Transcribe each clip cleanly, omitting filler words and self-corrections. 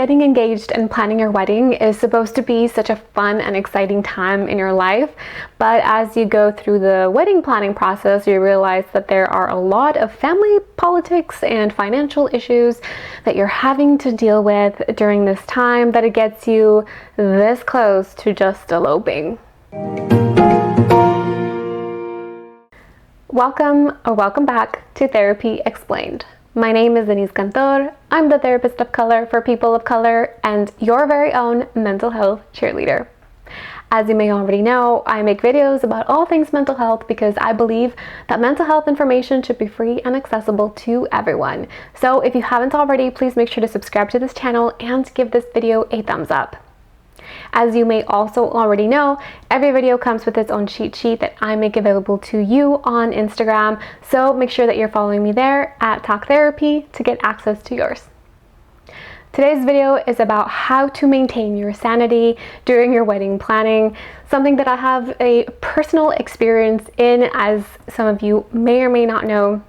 getting engaged and planning your wedding is supposed to be such a fun and exciting time in your life, but as you go through the wedding planning process, you realize that there are a lot of family politics and financial issues that you're having to deal with during this time, that it gets you this close to just eloping. Welcome back to Therapy Explained. My name is Deniss. I'm the therapist of color for people of color and your very own mental health cheerleader. As you may already know, I make videos about all things mental health because I believe that mental health information should be free and accessible to everyone. So if you haven't already, please make sure to subscribe to this channel and give this video a thumbs up. As you may also already know, every video comes with its own cheat sheet that I make available to you on Instagram, so make sure that you're following me there at Talk Therapy to get access to yours. Today's video is about how to maintain your sanity during your wedding planning, something that I have a personal experience in, as some of you may or may not know.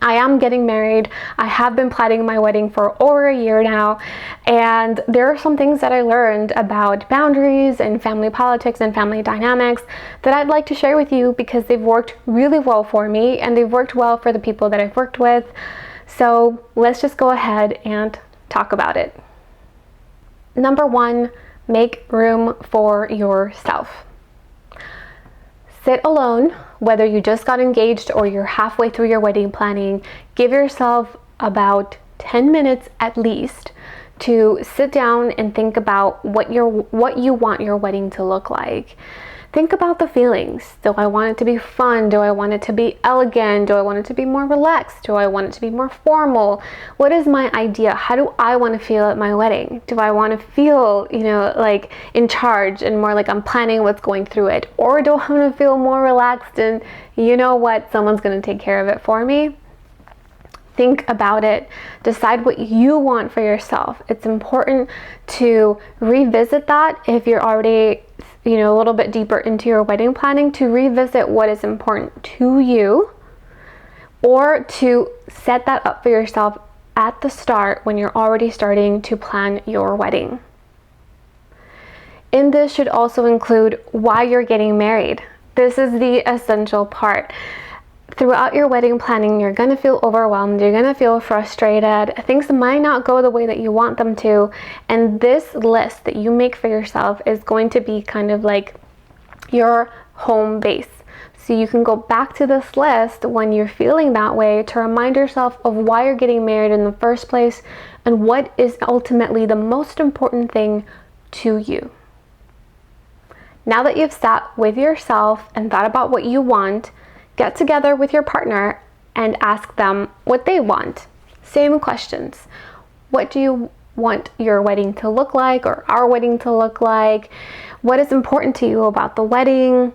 I am getting married. I have been planning my wedding for over a year now, and there are some things that I learned about boundaries and family politics and family dynamics that I'd like to share with you because they've worked really well for me and they've worked well for the people that I've worked with. So let's just go ahead and talk about it. Number one, make room for yourself. Sit alone, whether you just got engaged or you're halfway through your wedding planning. Give yourself about 10 minutes at least to sit down and think about what you want your wedding to look like. Think about the feelings. Do I want it to be fun? Do I want it to be elegant? Do I want it to be more relaxed? Do I want it to be more formal? What is my idea? How do I want to feel at my wedding? Do I want to feel, like in charge and more like I'm planning what's going through it? Or do I want to feel more relaxed and you know what, someone's going to take care of it for me? Think about it. Decide what you want for yourself. It's important to revisit that if you're already a little bit deeper into your wedding planning, to revisit what is important to you, or to set that up for yourself at the start when you're already starting to plan your wedding. In this should also include why you're getting married. This is the essential part. Throughout your wedding planning, you're going to feel overwhelmed, you're going to feel frustrated, things might not go the way that you want them to, and this list that you make for yourself is going to be kind of like your home base. So you can go back to this list when you're feeling that way to remind yourself of why you're getting married in the first place and what is ultimately the most important thing to you. Now that you've sat with yourself and thought about what you want, get together with your partner and ask them what they want. Same questions. What do you want your wedding to look like, or our wedding to look like? What is important to you about the wedding?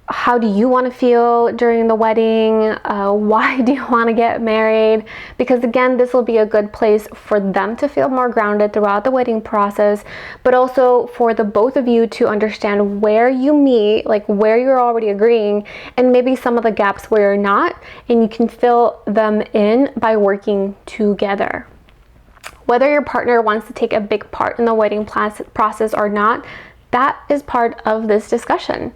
How do you want to feel during the wedding? Why do you want to get married? Because again, this will be a good place for them to feel more grounded throughout the wedding process, but also for the both of you to understand where you meet, like where you're already agreeing, and maybe some of the gaps where you're not, and you can fill them in by working together. Whether your partner wants to take a big part in the wedding process or not, that is part of this discussion.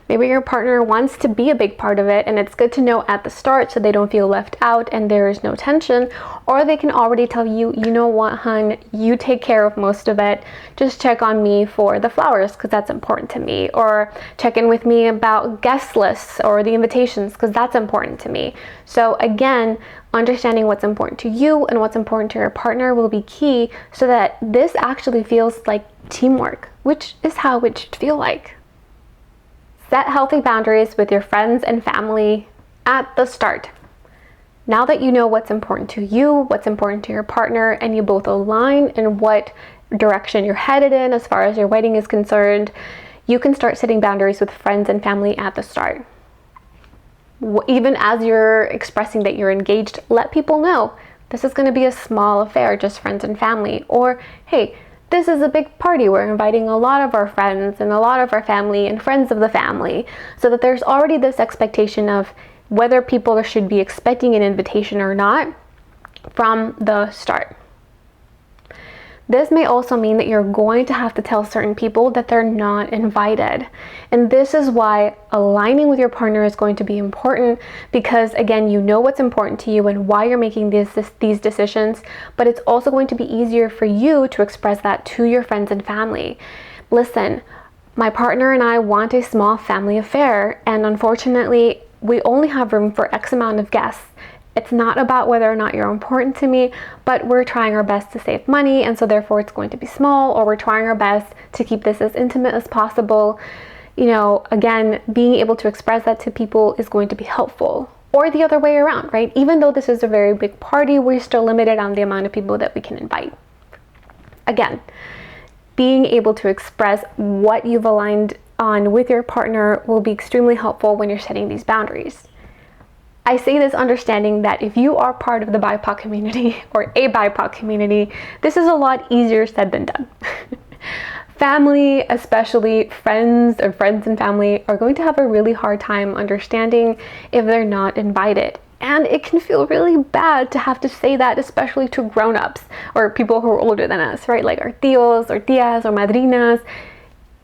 Maybe your partner wants to be a big part of it, and it's good to know at the start so they don't feel left out and there is no tension. Or they can already tell you, you know what, hun, you take care of most of it. Just check on me for the flowers because that's important to me. Or check in with me about guest lists or the invitations because that's important to me. So again, understanding what's important to you and what's important to your partner will be key so that this actually feels like teamwork, which is how it should feel like. Set healthy boundaries with your friends and family at the start. Now that you know what's important to you, what's important to your partner, and you both align in what direction you're headed in as far as your wedding is concerned, you can start setting boundaries with friends and family at the start. Even as you're expressing that you're engaged, let people know this is going to be a small affair, just friends and family. Or, hey, this is a big party. We're inviting a lot of our friends and a lot of our family and friends of the family, so that there's already this expectation of whether people should be expecting an invitation or not from the start. This may also mean that you're going to have to tell certain people that they're not invited. And this is why aligning with your partner is going to be important, because again, you know what's important to you and why you're making these decisions, but it's also going to be easier for you to express that to your friends and family. Listen, my partner and I want a small family affair, and unfortunately, we only have room for X amount of guests. It's not about whether or not you're important to me, but we're trying our best to save money, and so therefore it's going to be small, or we're trying our best to keep this as intimate as possible. You know, again, being able to express that to people is going to be helpful. Or the other way around, right? Even though this is a very big party, we're still limited on the amount of people that we can invite. Again, being able to express what you've aligned on with your partner will be extremely helpful when you're setting these boundaries. I say this understanding that if you are part of the BIPOC community or a BIPOC community, this is a lot easier said than done. Family, especially friends and family, are going to have a really hard time understanding if they're not invited. And it can feel really bad to have to say that, especially to grown-ups or people who are older than us, right? Like our tios or tias or madrinas.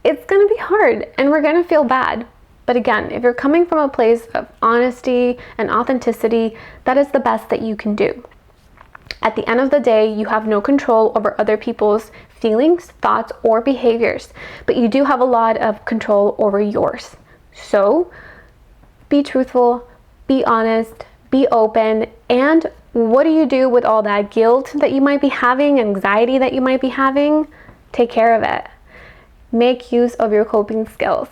It's gonna be hard and we're gonna feel bad. But again, if you're coming from a place of honesty and authenticity, that is the best that you can do. At the end of the day, you have no control over other people's feelings, thoughts, or behaviors, but you do have a lot of control over yours. So be truthful, be honest, be open, and what do you do with all that guilt that you might be having, anxiety that you might be having? Take care of it. Make use of your coping skills.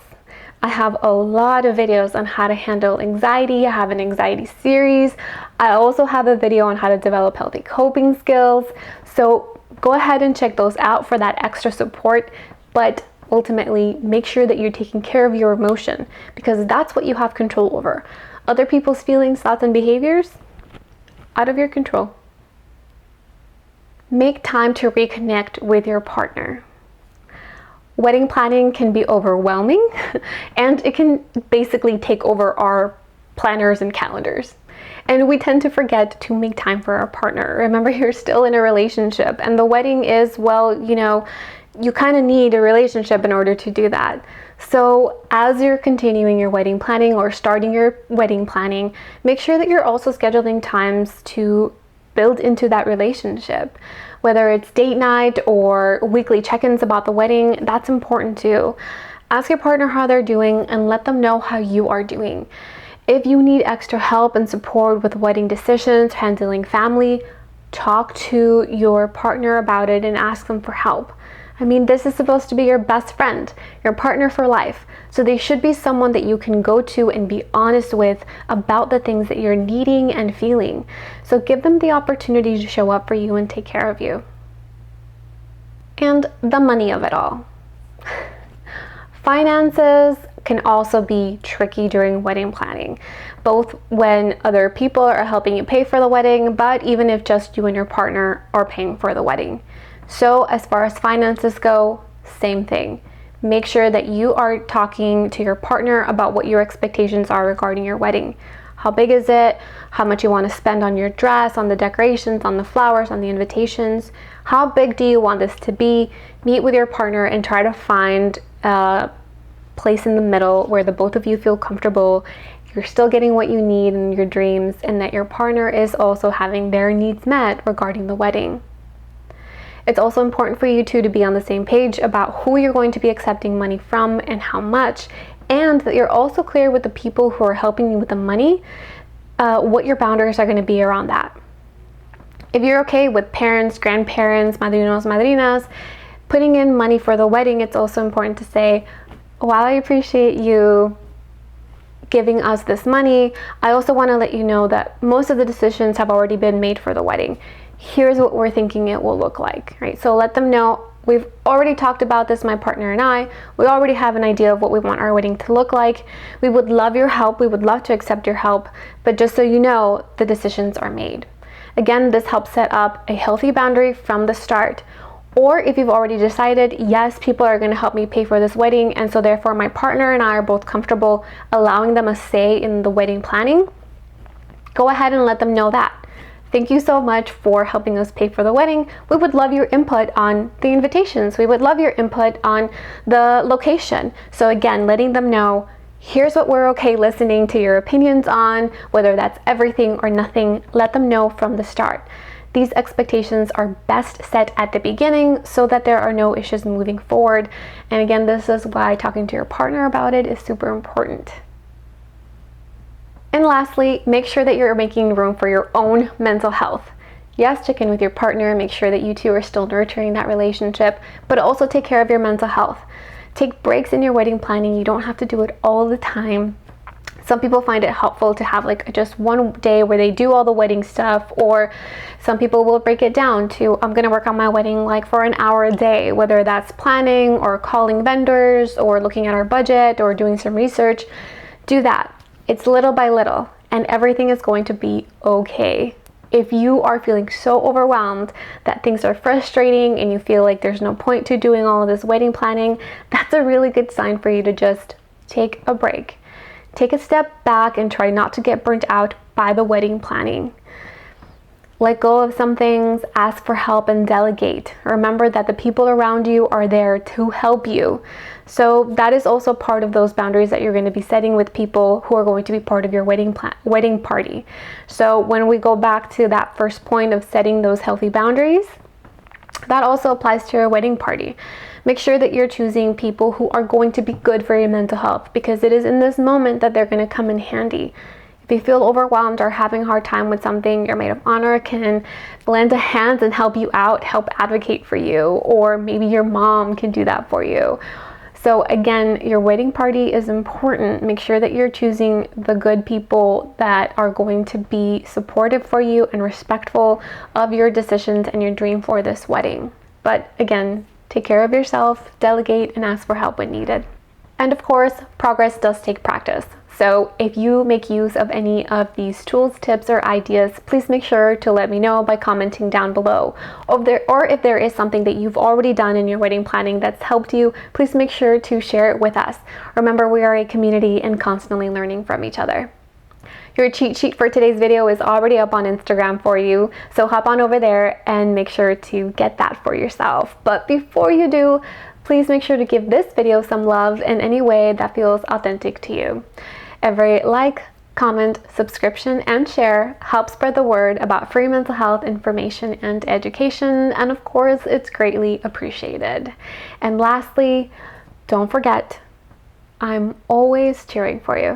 I have a lot of videos on how to handle anxiety. I have an anxiety series. I also have a video on how to develop healthy coping skills. So go ahead and check those out for that extra support. But ultimately, make sure that you're taking care of your emotion, because that's what you have control over. Other people's feelings, thoughts, and behaviors, out of your control. Make time to reconnect with your partner. Wedding planning can be overwhelming and it can basically take over our planners and calendars. And we tend to forget to make time for our partner. Remember, you're still in a relationship, and the wedding is, well, you know, you kind of need a relationship in order to do that. So as you're continuing your wedding planning or starting your wedding planning, make sure that you're also scheduling times to build into that relationship. Whether it's date night or weekly check-ins about the wedding, that's important too. Ask your partner how they're doing and let them know how you are doing. If you need extra help and support with wedding decisions, handling family, talk to your partner about it and ask them for help. I mean, this is supposed to be your best friend, your partner for life. So they should be someone that you can go to and be honest with about the things that you're needing and feeling. So give them the opportunity to show up for you and take care of you. And the money of it all. Finances can also be tricky during wedding planning, both when other people are helping you pay for the wedding, but even if just you and your partner are paying for the wedding. So as far as finances go, same thing. Make sure that you are talking to your partner about what your expectations are regarding your wedding. How big is it? How much you want to spend on your dress, on the decorations, on the flowers, on the invitations? How big do you want this to be? Meet with your partner and try to find a place in the middle where the both of you feel comfortable. You're still getting what you need in your dreams, and that your partner is also having their needs met regarding the wedding. It's also important for you two to be on the same page about who you're going to be accepting money from and how much, and that you're also clear with the people who are helping you with the money, what your boundaries are going to be around that. If you're okay with parents, grandparents, madrinos, madrinas, putting in money for the wedding, it's also important to say, while I appreciate you giving us this money, I also want to let you know that most of the decisions have already been made for the wedding. Here's what we're thinking it will look like, right? So let them know, we've already talked about this, my partner and I. We already have an idea of what we want our wedding to look like. We would love your help. We would love to accept your help, but just so you know, the decisions are made. Again, this helps set up a healthy boundary from the start. Or if you've already decided, yes, people are going to help me pay for this wedding, and so therefore my partner and I are both comfortable allowing them a say in the wedding planning, go ahead and let them know that. Thank you so much for helping us pay for the wedding. We would love your input on the invitations. We would love your input on the location. So again, letting them know, here's what we're okay listening to your opinions on, whether that's everything or nothing. Let them know from the start. These expectations are best set at the beginning so that there are no issues moving forward. And again, this is why talking to your partner about it is super important. And lastly, make sure that you're making room for your own mental health. Yes, check in with your partner, make sure that you two are still nurturing that relationship, but also take care of your mental health. Take breaks in your wedding planning. You don't have to do it all the time. Some people find it helpful to have like just one day where they do all the wedding stuff, or some people will break it down to, I'm gonna work on my wedding like for an hour a day, whether that's planning or calling vendors or looking at our budget or doing some research. Do that. It's little by little and everything is going to be okay. If you are feeling so overwhelmed that things are frustrating and you feel like there's no point to doing all of this wedding planning, that's a really good sign for you to just take a break. Take a step back and try not to get burnt out by the wedding planning. Let go of some things, ask for help, and delegate. Remember that the people around you are there to help you. So that is also part of those boundaries that you're going to be setting with people who are going to be part of your wedding party. So when we go back to that first point of setting those healthy boundaries, that also applies to your wedding party. Make sure that you're choosing people who are going to be good for your mental health, because it is in this moment that they're going to come in handy. If you feel overwhelmed or having a hard time with something, your maid of honor can lend a hand and help you out, help advocate for you, or maybe your mom can do that for you. So again, your wedding party is important. Make sure that you're choosing the good people that are going to be supportive for you and respectful of your decisions and your dream for this wedding. But again, take care of yourself, delegate, and ask for help when needed. And of course, progress does take practice. So if you make use of any of these tools, tips, or ideas, please make sure to let me know by commenting down below. Or if there is something that you've already done in your wedding planning that's helped you, please make sure to share it with us. Remember, we are a community and constantly learning from each other. Your cheat sheet for today's video is already up on Instagram for you, so hop on over there and make sure to get that for yourself. But before you do, please make sure to give this video some love in any way that feels authentic to you. Every like, comment, subscription, and share helps spread the word about free mental health information and education, and of course, it's greatly appreciated. And lastly, don't forget, I'm always cheering for you.